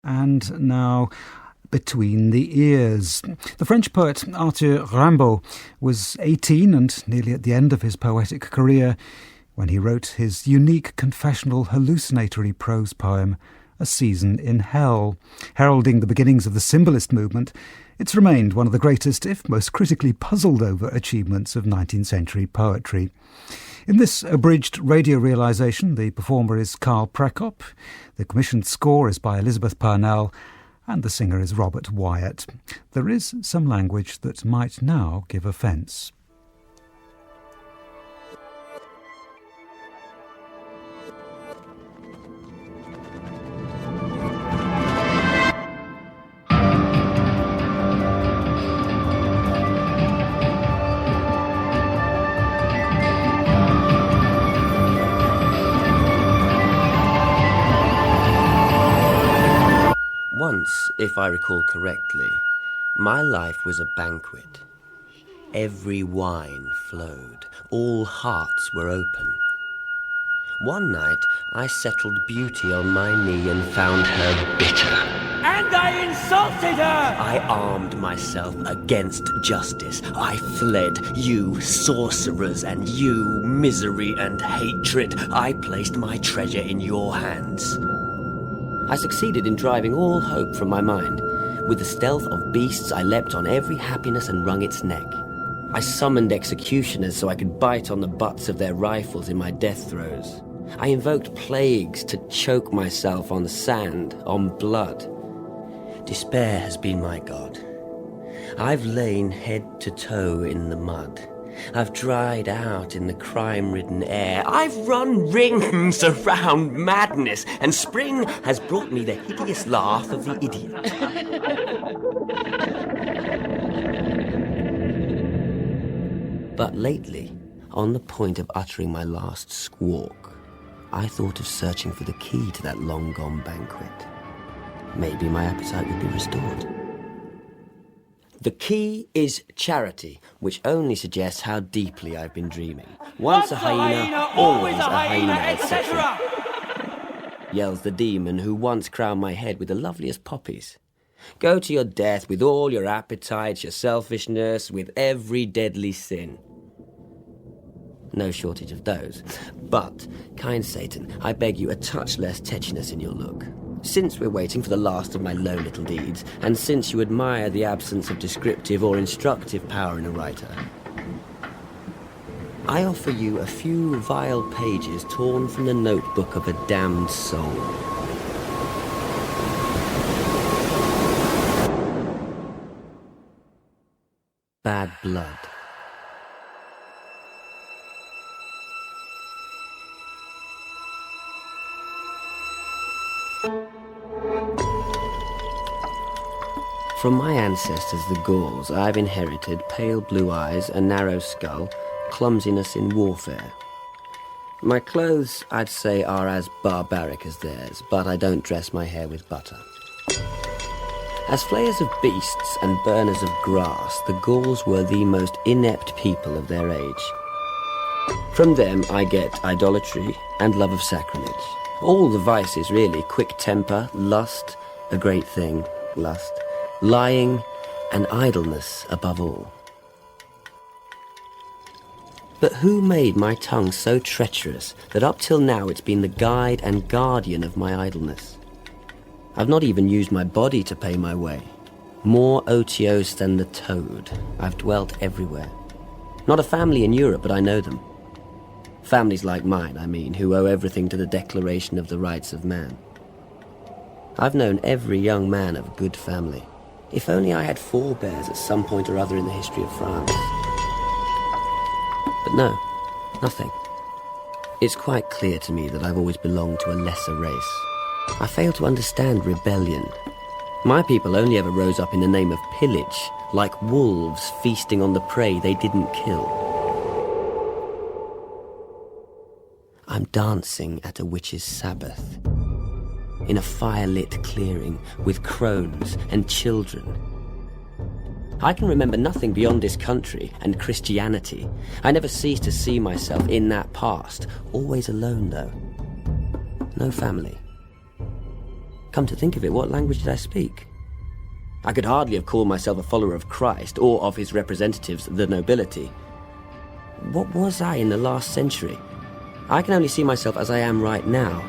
And now, Between the Ears. The French poet Arthur Rimbaud was 18 and nearly at the end of his poetic career when he wrote his unique confessional hallucinatory prose poem, A Season in Hell. Heralding the beginnings of the symbolist movement, it's remained one of the greatest, if most critically puzzled over, achievements of 19th century poetry. In this abridged radio realisation, the performer is Carl Prekop, the commissioned score is by Elizabeth Purnell, and the singer is Robert Wyatt. There is some language that might now give offence. Once, if I recall correctly, my life was a banquet. Every wine flowed, all hearts were open. One night, I settled beauty on my knee and found her bitter. And I insulted her! I armed myself against justice. I fled, you sorcerers, and you misery and hatred. I placed my treasure in your hands. I succeeded in driving all hope from my mind. With the stealth of beasts, I leapt on every happiness and wrung its neck. I summoned executioners so I could bite on the butts of their rifles in my death throes. I invoked plagues to choke myself on sand, on blood. Despair has been my god. I've lain head to toe in the mud. I've dried out in the crime-ridden air. I've run rings around madness, and spring has brought me the hideous laugh of the idiot. But lately, on the point of uttering my last squawk, I thought of searching for the key to that long-gone banquet. Maybe my appetite would be restored. The key is charity, which only suggests how deeply I've been dreaming. Once a hyena, always a hyena, etc. Yells the demon who once crowned my head with the loveliest poppies. Go to your death with all your appetites, your selfishness, with every deadly sin. No shortage of those. But, kind Satan, I beg you a touch less tetchiness in your look. Since we're waiting for the last of my low little deeds, and since you admire the absence of descriptive or instructive power in a writer, I offer you a few vile pages torn from the notebook of a damned soul. Bad blood. From my ancestors, the Gauls, I've inherited pale blue eyes, a narrow skull, clumsiness in warfare. My clothes, I'd say, are as barbaric as theirs, but I don't dress my hair with butter. As flayers of beasts and burners of grass, the Gauls were the most inept people of their age. From them I get idolatry and love of sacrilege. All the vices, really: quick temper, lust, a great thing, lust, lying, and idleness above all. But who made my tongue so treacherous that up till now it's been the guide and guardian of my idleness? I've not even used my body to pay my way. More otiose than the toad, I've dwelt everywhere. Not a family in Europe, but I know them. Families like mine, I mean, who owe everything to the Declaration of the Rights of Man. I've known every young man of a good family. If only I had forebears at some point or other in the history of France. But no, nothing. It's quite clear to me that I've always belonged to a lesser race. I fail to understand rebellion. My people only ever rose up in the name of pillage, like wolves feasting on the prey they didn't kill. I'm dancing at a witch's Sabbath, in a fire-lit clearing with crones and children. I can remember nothing beyond this country and Christianity. I never cease to see myself in that past, always alone though. No family. Come to think of it, what language did I speak? I could hardly have called myself a follower of Christ or of his representatives, the nobility. What was I in the last century? I can only see myself as I am right now.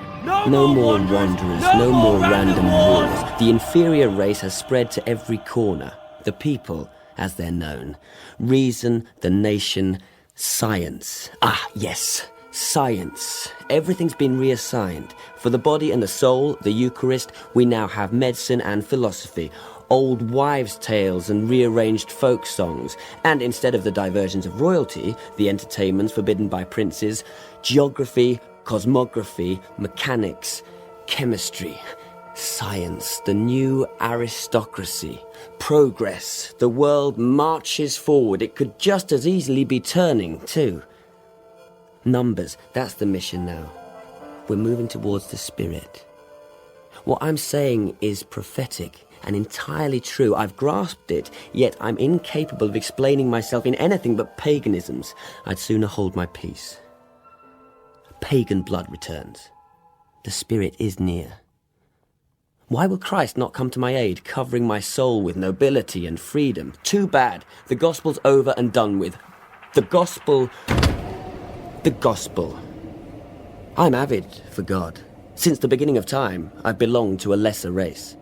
No more wanderers, no more random wars. The inferior race has spread to every corner. The people, as they're known. Reason, the nation, science. Ah, yes, science. Everything's been reassigned. For the body and the soul, the Eucharist, we now have medicine and philosophy. Old wives' tales and rearranged folk songs, and instead of the diversions of royalty, the entertainments forbidden by princes, geography, cosmography, mechanics, chemistry, science, the new aristocracy, progress. The world marches forward. It could just as easily be turning, too. Numbers, that's the mission now. We're moving towards the spirit. What I'm saying is prophetic and entirely true. I've grasped it, yet I'm incapable of explaining myself in anything but paganisms. I'd sooner hold my peace. Pagan blood returns. The spirit is near. Why will Christ not come to my aid, covering my soul with nobility and freedom? Too bad. The gospel's over and done with. The gospel. I'm avid for God. Since the beginning of time, I've belonged to a lesser race.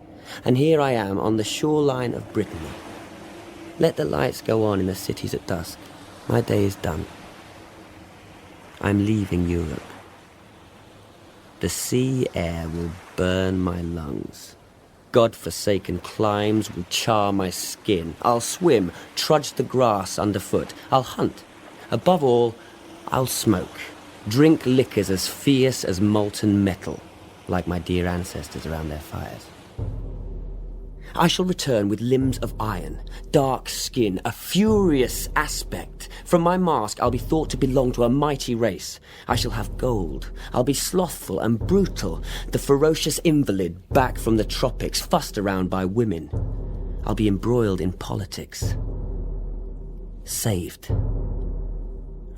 And here I am on the shoreline of Brittany. Let the lights go on in the cities at dusk. My day is done. I'm leaving Europe. The sea air will burn my lungs. God-forsaken climes will char my skin. I'll swim, trudge the grass underfoot. I'll hunt. Above all, I'll smoke. Drink liquors as fierce as molten metal, like my dear ancestors around their fires. I shall return with limbs of iron, dark skin, a furious aspect. From my mask, I'll be thought to belong to a mighty race. I shall have gold. I'll be slothful and brutal, the ferocious invalid back from the tropics, fussed around by women. I'll be embroiled in politics. Saved.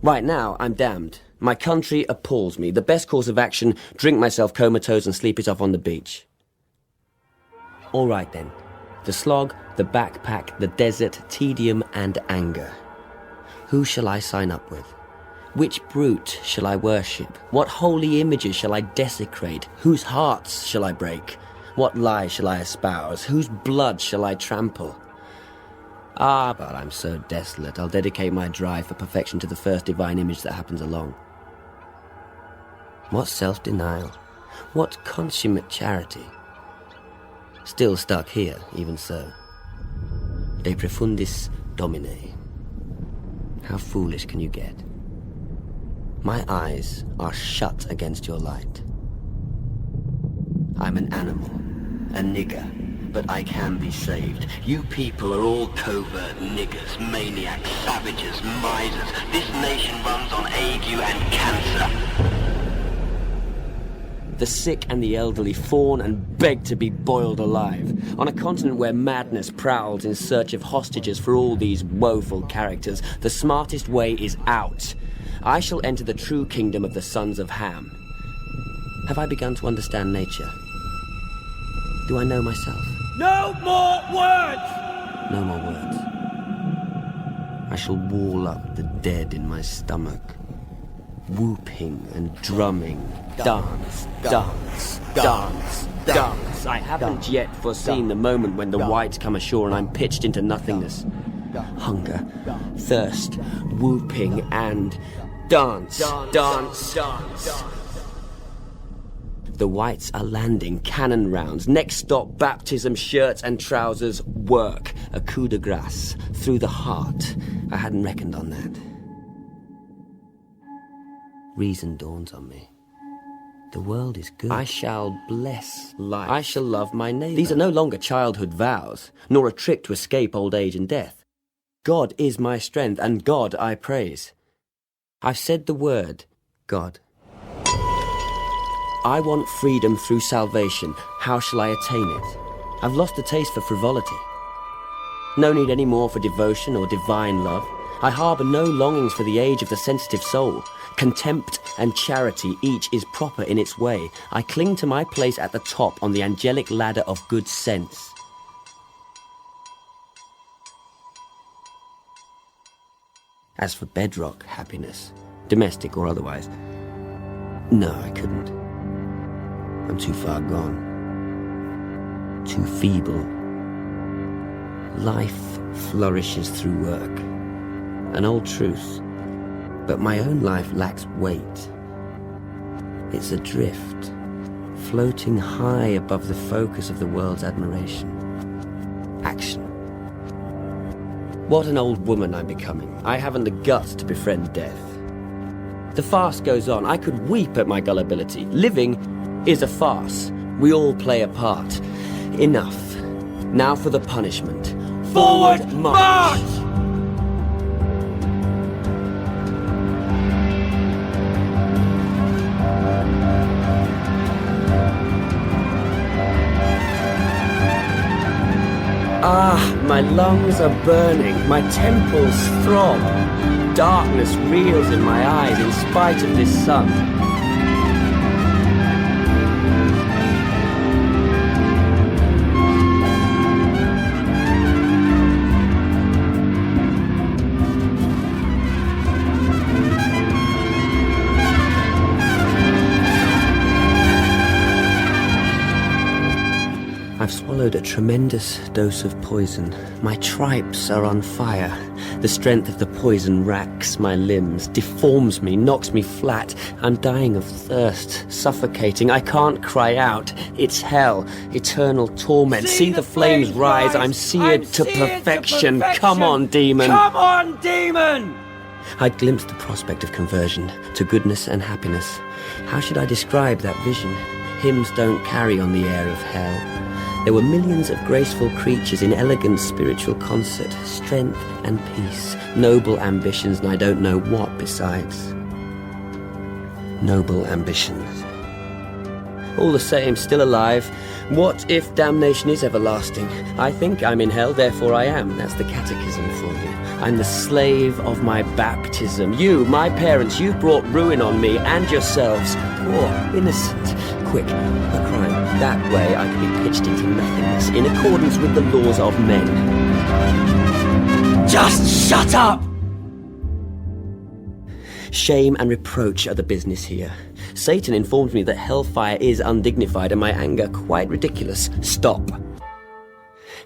Right now, I'm damned. My country appalls me. The best course of action, drink myself comatose and sleep it off on the beach. All right then. The slog, the backpack, the desert, tedium and anger. Who shall I sign up with? Which brute shall I worship? What holy images shall I desecrate? Whose hearts shall I break? What lie shall I espouse? Whose blood shall I trample? Ah, but I'm so desolate. I'll dedicate my drive for perfection to the first divine image that happens along. What self-denial? What consummate charity? Still stuck here, even so. De profundis domine. How foolish can you get? My eyes are shut against your light. I'm an animal, a nigger, but I can be saved. You people are all covert niggers, maniacs, savages, misers. This nation runs on ague and cancer. The sick and the elderly fawn and beg to be boiled alive. On a continent where madness prowls in search of hostages for all these woeful characters, the smartest way is out. I shall enter the true kingdom of the sons of Ham. Have I begun to understand nature? Do I know myself? No more words! No more words. I shall wall up the dead in my stomach. Whooping and drumming. Dance, dance, dance, dance. I haven't yet foreseen the moment when the whites come ashore and I'm pitched into nothingness. Hunger, thirst, whooping and dance, dance, dance. The whites are landing, cannon rounds. Next stop, baptism, shirts and trousers, work. A coup de grace, through the heart. I hadn't reckoned on that. Reason dawns on me. The world is good. I shall bless life. I shall love my neighbour. These are no longer childhood vows, nor a trick to escape old age and death. God is my strength, and God I praise. I've said the word, God. I want freedom through salvation. How shall I attain it? I've lost the taste for frivolity. No need any more for devotion or divine love. I harbour no longings for the age of the sensitive soul. Contempt and charity, each is proper in its way. I cling to my place at the top on the angelic ladder of good sense. As for bedrock happiness, domestic or otherwise, no, I couldn't. I'm too far gone. Too feeble. Life flourishes through work. An old truth. But my own life lacks weight. It's adrift, floating high above the focus of the world's admiration. Action. What an old woman I'm becoming. I haven't the guts to befriend death. The farce goes on. I could weep at my gullibility. Living is a farce. We all play a part. Enough. Now for the punishment. Forward march! Ah, my lungs are burning, my temples throb. Darkness reels in my eyes in spite of this sun. I've swallowed a tremendous dose of poison. My tripes are on fire. The strength of the poison racks my limbs, deforms me, knocks me flat. I'm dying of thirst, suffocating. I can't cry out. It's hell, eternal torment. See the flames rise. I'm seared to perfection. Come on, demon. Come on, demon! I'd glimpsed the prospect of conversion to goodness and happiness. How should I describe that vision? Hymns don't carry on the air of hell. There were millions of graceful creatures in elegant spiritual concert, strength and peace, noble ambitions, and I don't know what besides. Noble ambitions. All the same, still alive. What if damnation is everlasting? I think I'm in hell, therefore I am. That's the catechism for you. I'm the slave of my baptism. You, my parents, you brought ruin on me and yourselves. Poor, innocent. Quick, a crime. That way I could be pitched into nothingness in accordance with the laws of men. Just shut up! Shame and reproach are the business here. Satan informs me that hellfire is undignified and my anger quite ridiculous. Stop.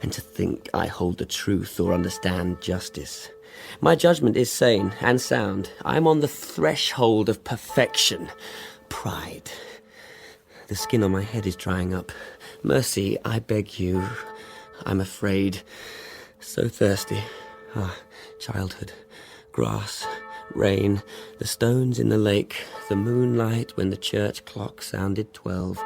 And to think I hold the truth or understand justice. My judgment is sane and sound. I'm on the threshold of perfection. Pride. The skin on my head is drying up. Mercy, I beg you. I'm afraid. So thirsty. Ah, childhood. Grass. Rain. The stones in the lake. The moonlight when the church clock sounded 12.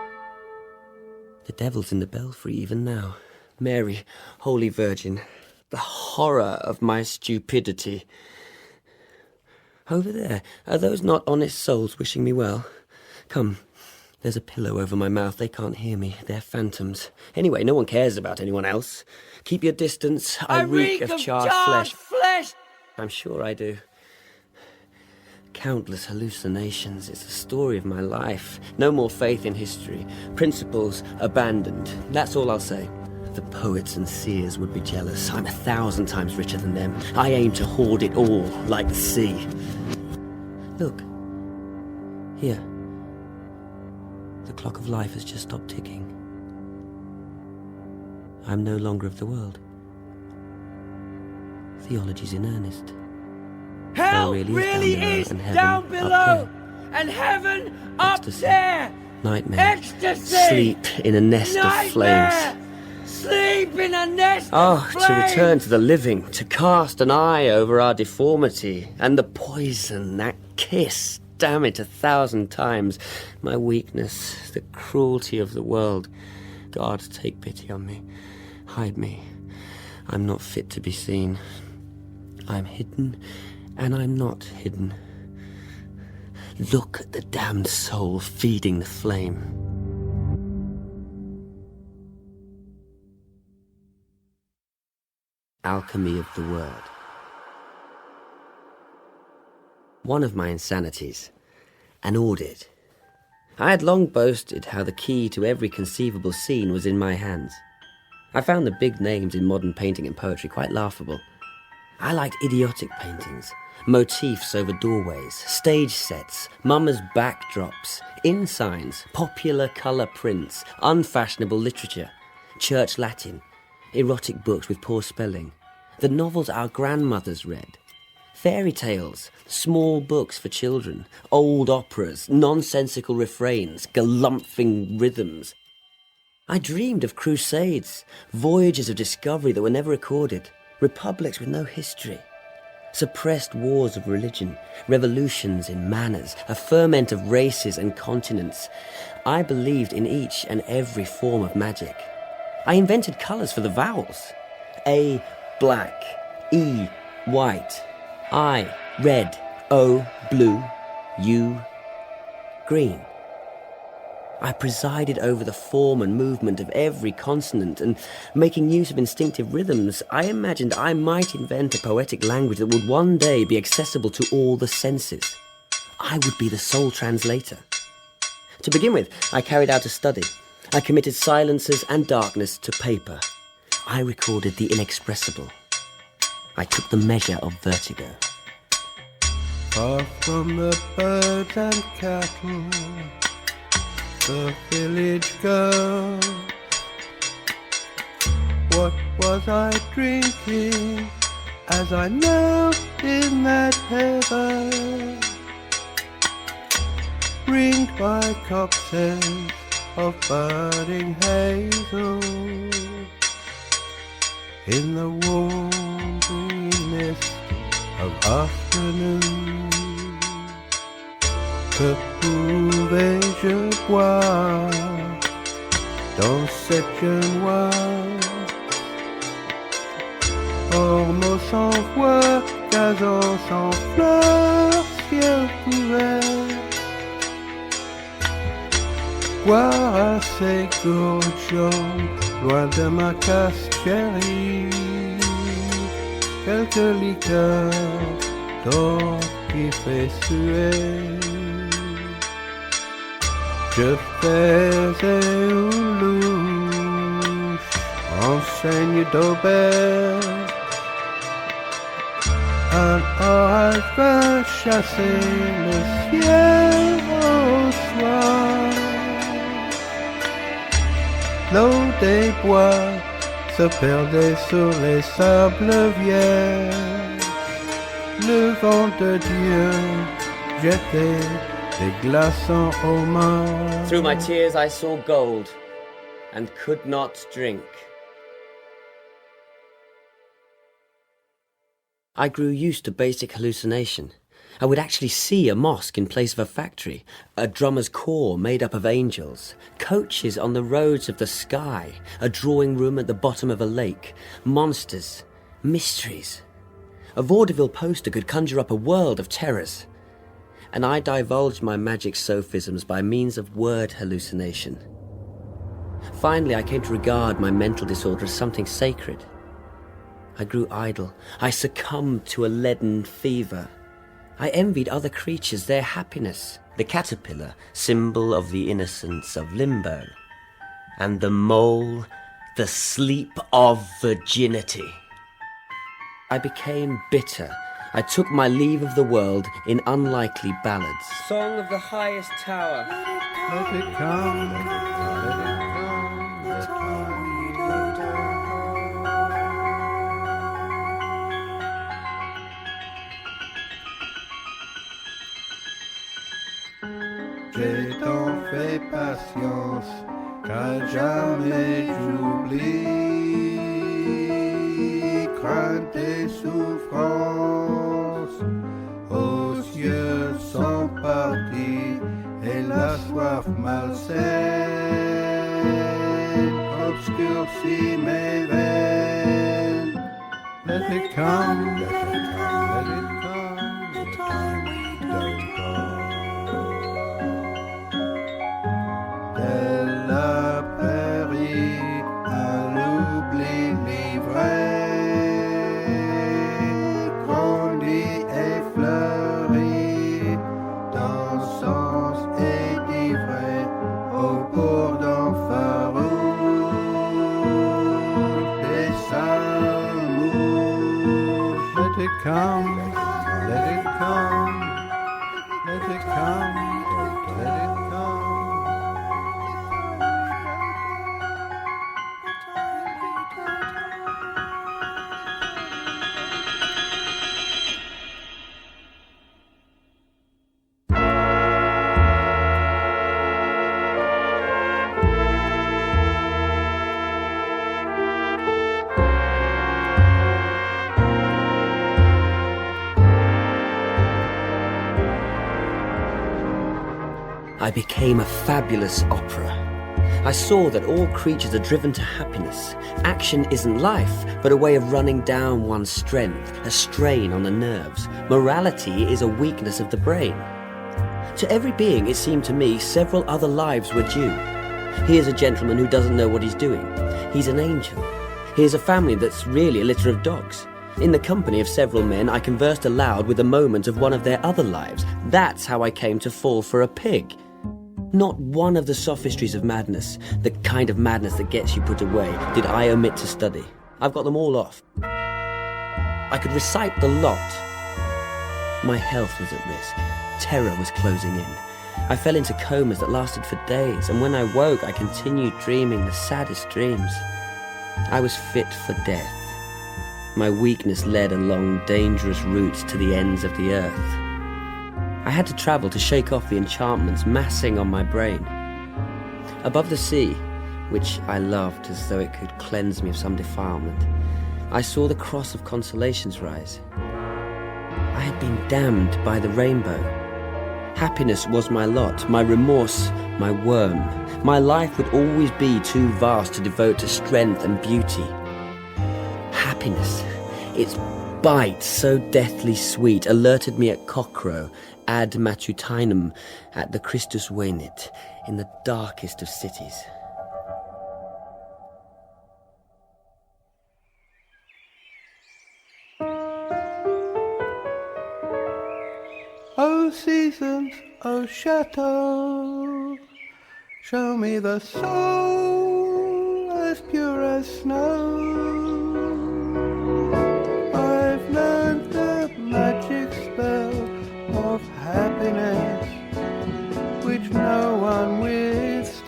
The devil's in the belfry even now. Mary, Holy Virgin. The horror of my stupidity. Over there, are those not honest souls wishing me well? Come. There's a pillow over my mouth. They can't hear me. They're phantoms. Anyway, no one cares about anyone else. Keep your distance. I reek of charred flesh. I'm sure I do. Countless hallucinations. It's the story of my life. No more faith in history. Principles abandoned. That's all I'll say. The poets and seers would be jealous. I'm 1,000 times richer than them. I aim to hoard it all, like the sea. Look. Here. The clock of life has just stopped ticking. I'm no longer of the world. Theology's in earnest. Hell really is down below, and heaven up there. Nightmare. Ecstasy. Sleep in a nest of flames. Sleep in a nest of flames. To return to the living, to cast an eye over our deformity, and the poison, that kiss. Damn it 1,000 times. My weakness, the cruelty of the world. God, take pity on me. Hide me. I'm not fit to be seen. I'm hidden, and I'm not hidden. Look at the damned soul feeding the flame. Alchemy of the word. One of my insanities, an audit. I had long boasted how the key to every conceivable scene was in my hands. I found the big names in modern painting and poetry quite laughable. I liked idiotic paintings, motifs over doorways, stage sets, mummers' backdrops, inn signs, popular colour prints, unfashionable literature, church Latin, erotic books with poor spelling, the novels our grandmothers read, fairy tales, small books for children, old operas, nonsensical refrains, galumphing rhythms. I dreamed of crusades, voyages of discovery that were never recorded, republics with no history, suppressed wars of religion, revolutions in manners, a ferment of races and continents. I believed in each and every form of magic. I invented colours for the vowels. A, black. E, white. I, red. O, blue. U, green. I presided over the form and movement of every consonant, and making use of instinctive rhythms, I imagined I might invent a poetic language that would one day be accessible to all the senses. I would be the sole translator. To begin with, I carried out a study. I committed silences and darkness to paper. I recorded the inexpressible. I took the measure of vertigo. Far from the birds and cattle, the village girl. What was I drinking as I knelt in that heaven, ringed by cocktails of budding hazel, in the warm green mist of afternoon? Que pouvais-je boire dans cette jeune voix? Ormeaux sans voix, gazon sans fleurs, ciel couvert. Boire à ces gourdes loin de ma casse chérie, quelques liqueurs d'or qui fait suer. Je faisais une louche, enseigne d'auberge. Un orage vint chasser le ciel au soir. L'eau des bois se perdait sur les sables vierges. Le vent de Dieu jetait des glaçons aux mains. Through my tears I saw gold and could not drink. I grew used to basic hallucination. I would actually see a mosque in place of a factory, a drummer's corps made up of angels, coaches on the roads of the sky, a drawing room at the bottom of a lake, monsters, mysteries. A vaudeville poster could conjure up a world of terrors. And I divulged my magic sophisms by means of word hallucination. Finally, I came to regard my mental disorder as something sacred. I grew idle. I succumbed to a leaden fever. I envied other creatures their happiness. The caterpillar, symbol of the innocence of limbo. And the mole, the sleep of virginity. I became bitter. I took my leave of the world in unlikely ballads. Song of the highest tower. Let it come, let it come, let it come, let it come. J'ai tant fait patience qu'à jamais j'oublie crainte et souffrance. Aux cieux sont partis et la soif malsaine obscurcit mes veines. Let it come, let it come, let it come, the time we don't come. Tel la prairie à l'oubli livré, grandit et fleurit come, let it come, let it come, let it come. I became a fabulous opera. I saw that all creatures are driven to happiness. Action isn't life, but a way of running down one's strength, a strain on the nerves. Morality is a weakness of the brain. To every being, it seemed to me, several other lives were due. Here's a gentleman who doesn't know what he's doing. He's an angel. Here's a family that's really a litter of dogs. In the company of several men, I conversed aloud with a moment of one of their other lives. That's how I came to fall for a pig. Not one of the sophistries of madness, the kind of madness that gets you put away, did I omit to study. I've got them all off. I could recite the lot. My health was at risk. Terror was closing in. I fell into comas that lasted for days, and when I woke, I continued dreaming the saddest dreams. I was fit for death. My weakness led along dangerous routes to the ends of the earth. I had to travel to shake off the enchantments massing on my brain. Above the sea, which I loved as though it could cleanse me of some defilement, I saw the cross of consolations rise. I had been damned by the rainbow. Happiness was my lot, my remorse, my worm. My life would always be too vast to devote to strength and beauty. Happiness, its bite so deathly sweet, alerted me at cockcrow, ad matutinum, at the Christus Venit, in the darkest of cities. Oh seasons, oh châteaux, show me the soul as pure as snow. I've learned the magic spell of happiness, which no one withstands.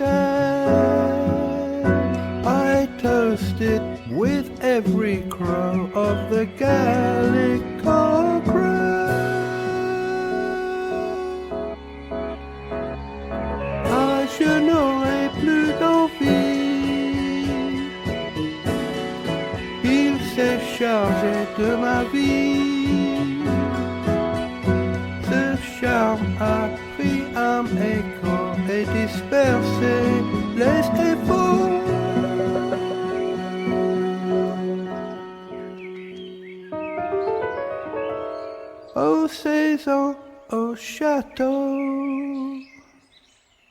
I toast it with every crow of the Gallic cockcrow. Je n'aurai plus d'envie. Il s'est chargé de ma vie. Ce charme a pris un écho et dispersé les défauts. Aux saisons, au château.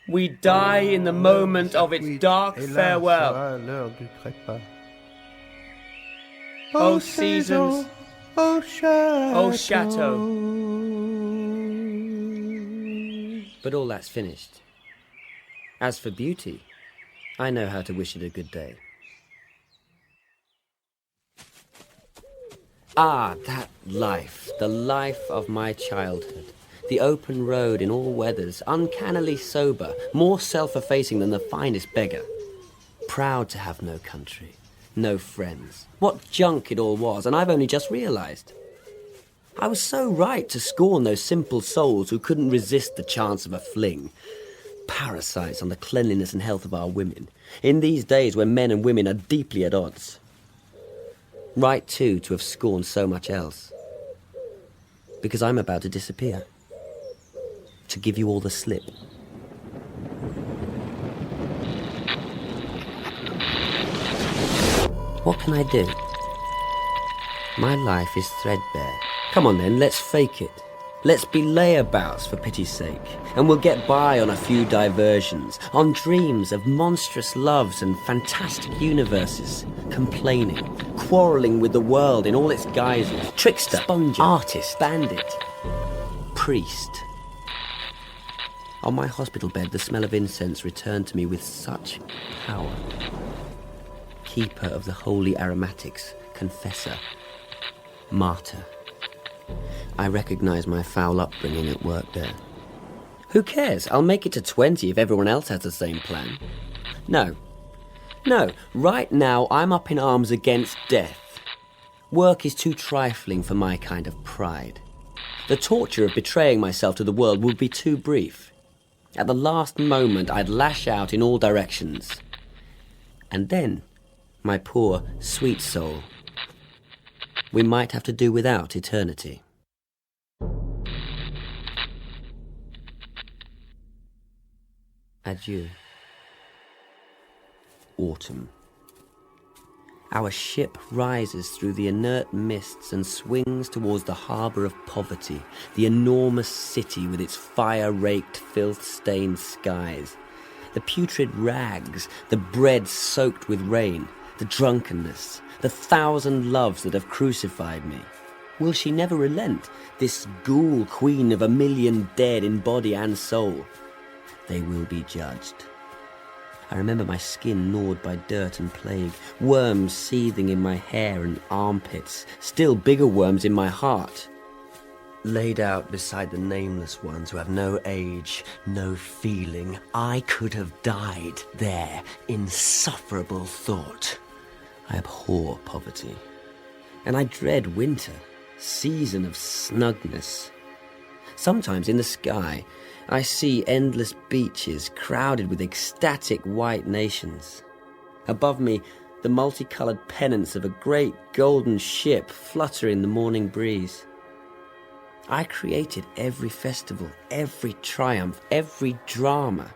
We die in the moment of its dark farewell. O seasons, O châteaux. But all that's finished. As for beauty, I know how to wish it a good day. Ah, that life, the life of my childhood. The open road in all weathers, uncannily sober, more self-effacing than the finest beggar. Proud to have no country, no friends. What junk it all was, and I've only just realised. I was so right to scorn those simple souls who couldn't resist the chance of a fling. Parasites on the cleanliness and health of our women, in these days when men and women are deeply at odds. Right, too, to have scorned so much else. Because I'm about to disappear. To give you all the slip. What can I do? My life is threadbare. Come on then, let's fake it. Let's be layabouts for pity's sake, and we'll get by on a few diversions, on dreams of monstrous loves and fantastic universes, complaining, quarrelling with the world in all its guises, trickster, sponger, artist, bandit, priest. On my hospital bed, the smell of incense returned to me with such power. Keeper of the holy aromatics, confessor, martyr, I recognise my foul upbringing at work there. Who cares? I'll make it to 20 if everyone else has the same plan. No, right now I'm up in arms against death. Work is too trifling for my kind of pride. The torture of betraying myself to the world would be too brief. At the last moment, I'd lash out in all directions. And then, my poor, sweet soul, we might have to do without eternity. Adieu. Autumn. Our ship rises through the inert mists and swings towards the harbour of poverty, the enormous city with its fire-raked, filth-stained skies. The putrid rags, the bread soaked with rain, the drunkenness, the 1,000 loves that have crucified me. Will she never relent, this ghoul queen of 1,000,000 dead in body and soul? They will be judged. I remember my skin gnawed by dirt and plague, worms seething in my hair and armpits, still bigger worms in my heart. Laid out beside the nameless ones who have no age, no feeling, I could have died there, insufferable thought. I abhor poverty, and I dread winter, season of snugness. Sometimes in the sky, I see endless beaches crowded with ecstatic white nations. Above me, the multicoloured pennants of a great golden ship flutter in the morning breeze. I created every festival, every triumph, every drama.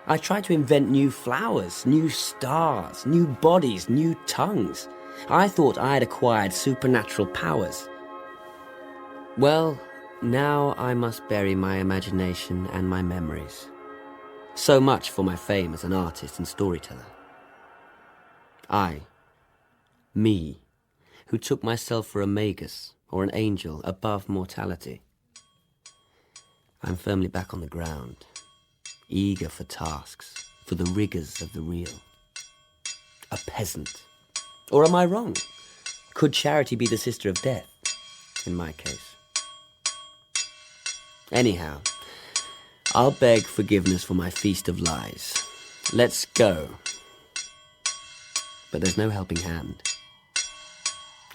I tried to invent new flowers, new stars, new bodies, new tongues. I thought I had acquired supernatural powers. Well, now I must bury my imagination and my memories. So much for my fame as an artist and storyteller. Me, who took myself for a magus or an angel above mortality. I'm firmly back on the ground, eager for tasks, for the rigours of the real. A peasant. Or am I wrong? Could charity be the sister of death, in my case? Anyhow, I'll beg forgiveness for my feast of lies. Let's go. But there's no helping hand.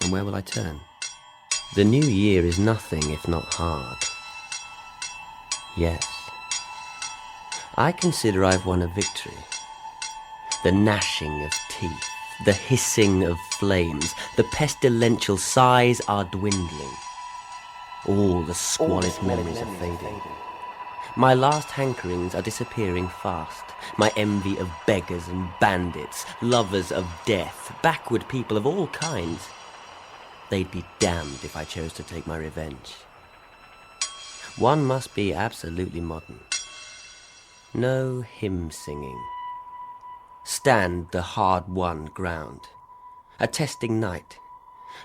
And where will I turn? The new year is nothing if not hard. Yes. I consider I've won a victory. The gnashing of teeth, the hissing of flames, the pestilential sighs are dwindling. All the squalid memories are fading. My last hankerings are disappearing fast. My envy of beggars and bandits, lovers of death, backward people of all kinds. They'd be damned if I chose to take my revenge. One must be absolutely modern. No hymn singing. Stand the hard-won ground. A testing night.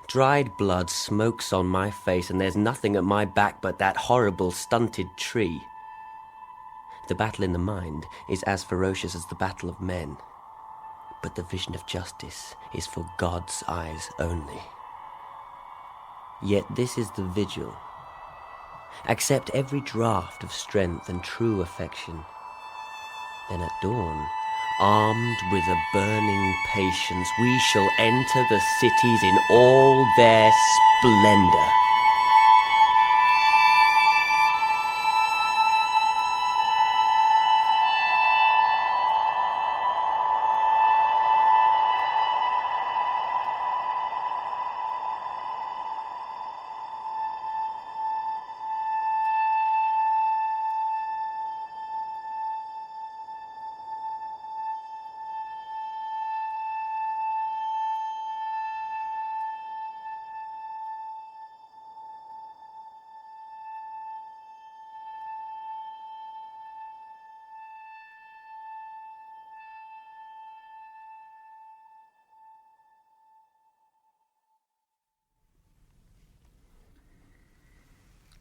Dried blood smokes on my face and there's nothing at my back but that horrible stunted tree. The battle in the mind is as ferocious as the battle of men. But the vision of justice is for God's eyes only. Yet this is the vigil. Accept every draught of strength and true affection. Then at dawn, armed with a burning patience, we shall enter the cities in all their splendour.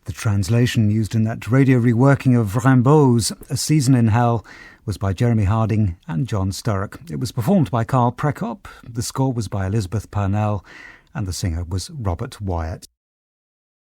The translation used in that radio reworking of Rimbaud's A Season in Hell was by Jeremy Harding and John Sturrock. It was performed by Carl Prekop, the score was by Elizabeth Purnell, and the singer was Robert Wyatt.